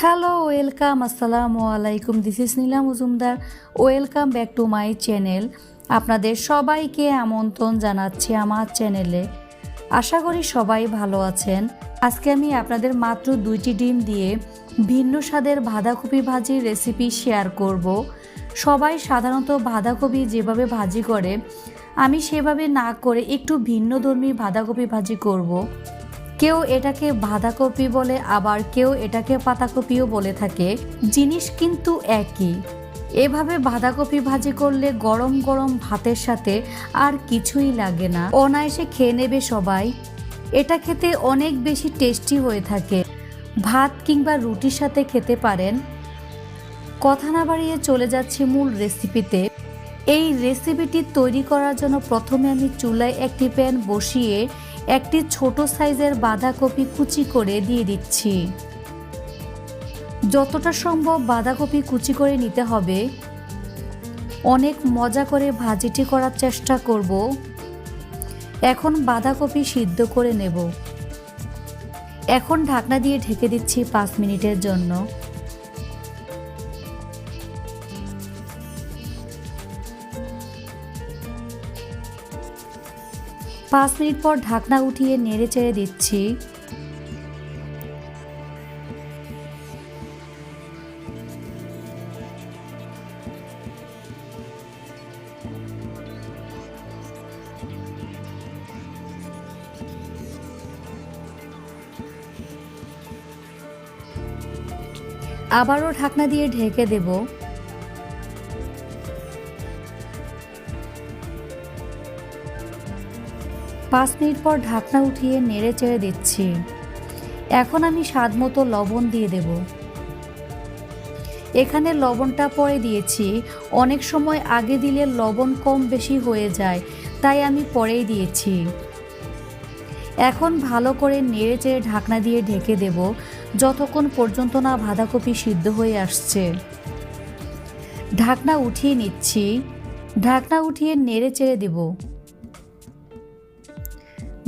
Hello welcome আসসালামু আলাইকুম, this is Nila Majumdar. Welcome back to my channel. আপনাদের সবাইকে আমন্ত্রণ জানাচ্ছি আমার চ্যানেলে। আশা করি সবাই ভালো আছেন। আজকে আমি আপনাদের মাত্র 2টি ডিম দিয়ে ভিন্ন স্বাদের বাঁধাকপি ভাজির রেসিপি শেয়ার করব। সবাই সাধারণত বাঁধাকপি যেভাবে ভাজি করে আমি সেভাবে না করে একটু ভিন্নধর্মী বাঁধাকপি ভাজি করব। কেউ এটাকে বাঁধাকপি বলে, আবার কেউ এটাকে পাতাকপিও বলে থাকে। জিনিস কিন্তু একই। এভাবে বাঁধাকপি ভাজি করলে গরম গরম ভাতের সাথে আর কিছুই লাগে না, অনায়াসে খেয়ে নেবে সবাই। এটা খেতে অনেক বেশি টেস্টি হয়ে থাকে। ভাত কিংবা রুটির সাথে খেতে পারেন। কথা না বাড়িয়ে চলে যাচ্ছি মূল রেসিপিতে। এই রেসিপিটি তৈরি করার জন্য প্রথমে আমি চুলায় একটি প্যান বসিয়ে একটি ছোট সাইজের বাঁধাকপি কুচি করে দিয়ে দিচ্ছি। যতটা সম্ভব বাঁধাকপি কুচি করে নিতে হবে। অনেক মজা করে ভাজিটি করার চেষ্টা করব। এখন বাঁধাকপি সিদ্ধ করে নেব। এখন ঢাকনা দিয়ে ঢেকে দিচ্ছি 5 মিনিটের জন্য। পাঁচ মিনিট পর ঢাকনা উঠিয়ে নেড়ে চেড়ে দিচ্ছি। আবারও ঢাকনা দিয়ে ঢেকে দেব। পাঁচ মিনিট পর ঢাকনা উঠিয়ে নেড়ে চেড়ে দিচ্ছি। এখন আমি স্বাদ মতো লবণ দিয়ে দেব। এখানে লবণটা পরে দিয়েছি। অনেক সময় আগে দিলে লবণ কম বেশি হয়ে যায়, তাই আমি পরেই দিয়েছি। এখন ভালো করে নেড়ে চেড়ে ঢাকনা দিয়ে ঢেকে দেব যতক্ষণ পর্যন্ত না বাঁধাকপি সিদ্ধ হয়ে আসছে। ঢাকনা উঠিয়ে নিচ্ছি। ঢাকনা উঠিয়ে নেড়ে চেড়ে দেব।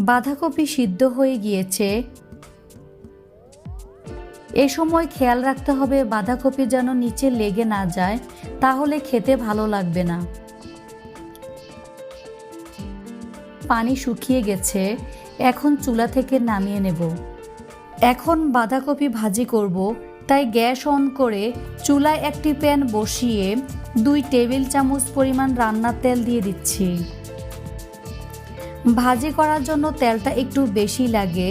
বাঁধাকপি সিদ্ধ হয়ে গিয়েছে। এ সময় খেয়াল রাখতে হবে বাঁধাকপি যেন নিচে লেগে না যায়, তাহলে খেতে ভালো লাগবে না। পানি শুকিয়ে গেছে। এখন চুলা থেকে নামিয়ে নেব। এখন বাঁধাকপি ভাজি করব, তাই গ্যাস অন করে চুলায় একটি প্যান বসিয়ে 2 টেবিল চামচ পরিমাণ রান্নার তেল দিয়ে দিচ্ছি। ভাজি করার জন্য তেলটা একটু বেশি লাগে।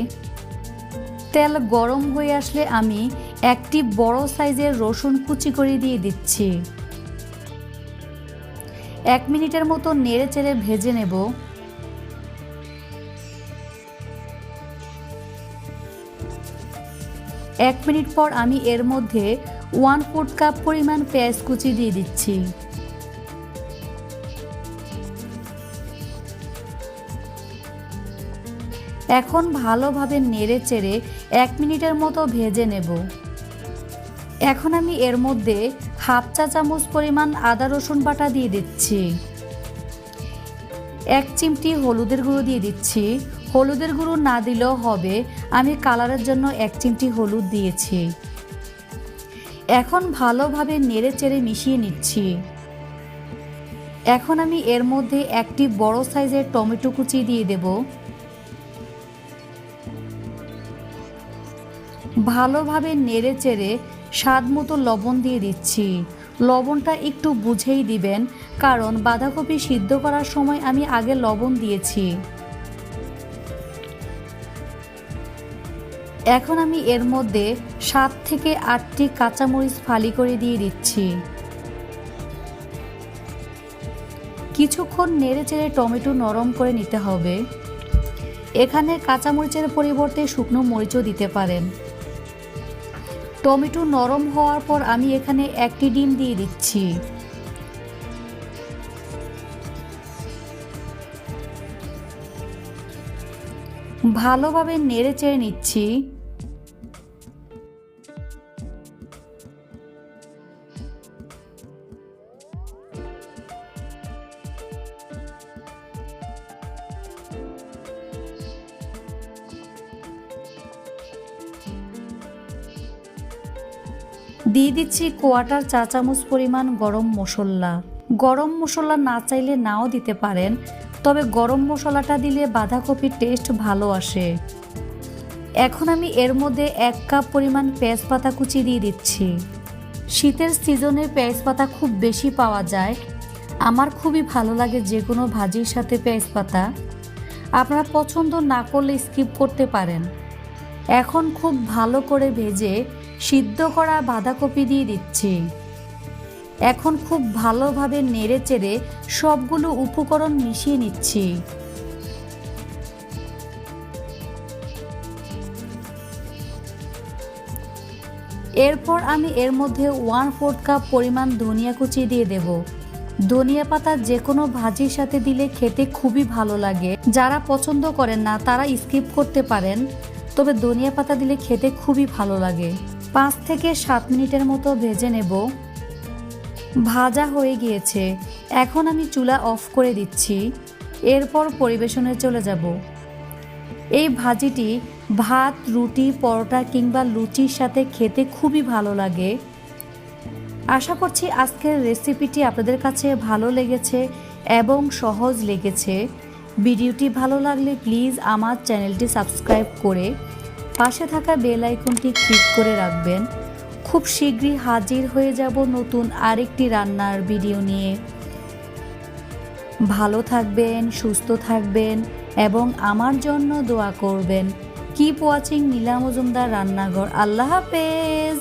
তেল গরম হয়ে আসলে আমি একটি বড় সাইজের রসুন কুচি করে দিয়ে দিচ্ছি। 1 মিনিটের মতো নেড়ে চেড়ে ভেজে নেব। এক মিনিট পর আমি এর মধ্যে 1/4 কাপ পরিমাণ পেঁয়াজ কুচি দিয়ে দিচ্ছি। এখন ভালোভাবে নেড়ে চেড়ে 1 মিনিটের মতো ভেজে নেব। এখন আমি এর মধ্যে 1/2 চা চামচ পরিমাণ আদা রসুন বাটা দিয়ে দিচ্ছি। 1 চিমটি হলুদের গুঁড়ো দিয়ে দিচ্ছি। হলুদের গুঁড়ো না দিলেও হবে, আমি কালারের জন্য 1 চিমটি হলুদ দিয়েছি। এখন ভালোভাবে নেড়ে চেড়ে মিশিয়ে নিচ্ছি। এখন আমি এর মধ্যে একটি বড় সাইজের টমেটো কুচি দিয়ে দেব। ভালোভাবে নেড়ে চেড়ে স্বাদ মতো লবণ দিয়ে দিচ্ছি। লবণটা একটু বুঝেই দিবেন, কারণ বাঁধাকপি সিদ্ধ করার সময় আমি আগে লবণ দিয়েছি। এখন আমি এর মধ্যে 7 থেকে 8টি কাঁচামরিচ ফালি করে দিয়ে দিচ্ছি। কিছুক্ষণ নেড়ে চেড়ে টমেটো নরম করে নিতে হবে। এখানে কাঁচামরিচের পরিবর্তে শুকনো মরিচও দিতে পারেন। টমেটো নরম হওয়ার পর আমি এখানে একটি ডিম দিয়ে দিচ্ছি। ভালোভাবে নেড়ে চেড়ে নিচ্ছি। দিয়ে দিচ্ছি কোয়াটার চা চামচ পরিমাণ গরম মশলা। গরম মশলা না চাইলে নাও দিতে পারেন, তবে গরম মশলাটা দিলে বাঁধাকপির টেস্ট ভালো আসে। এখন আমি এর মধ্যে 1 কাপ পরিমাণ পেঁয়াজ পাতা কুচি দিয়ে দিচ্ছি। শীতের সিজনে পেঁয়াজ পাতা খুব বেশি পাওয়া যায়, আমার খুবই ভালো লাগে যে কোনো ভাজির সাথে পেঁয়াজ পাতা। আপনারা পছন্দ না করলে স্কিপ করতে পারেন। এখন খুব ভালো করে ভেজে সিদ্ধ করা বাঁধাকপি দিয়ে দিচ্ছি। এখন খুব ভালোভাবে নেড়ে চেড়ে সবগুলো উপকরণ মিশিয়ে নিচ্ছি। এরপর আমি এর মধ্যে 1/4 কাপ পরিমাণ ধনিয়া কুচি দিয়ে দেব। ধনিয়া পাতা যে কোনো ভাজির সাথে দিলে খেতে খুবই ভালো লাগে। যারা পছন্দ করেন না তারা স্কিপ করতে পারেন, তবে ধনিয়া পাতা দিলে খেতে খুবই ভালো লাগে। 5 থেকে 7 মিনিটের মতো ভেজে নেব। ভাজা হয়ে গিয়েছে, এখন আমি চুলা অফ করে দিচ্ছি। এরপর পরিবেশনে চলে যাব। এই ভাজিটি ভাত, রুটি, পরোটা কিংবা লুচির সাথে খেতে খুবই ভালো লাগে। আশা করছি আজকের রেসিপিটি আপনাদের কাছে ভালো লেগেছে এবং সহজ লেগেছে। ভিডিওটি ভালো লাগলে প্লিজ আমার চ্যানেলটি সাবস্ক্রাইব করে পাশে থাকা বেল আইকনটি ক্লিক করে রাখবেন। খুব শীঘ্রই হাজির হয়ে যাব নতুন আরেকটি রান্নার ভিডিও নিয়ে। ভালো থাকবেন, সুস্থ থাকবেন এবং আমার জন্য দোয়া করবেন। কিপ ওয়াচিং নীলা মজুমদার রান্নাঘর। আল্লাহ হাফেজ।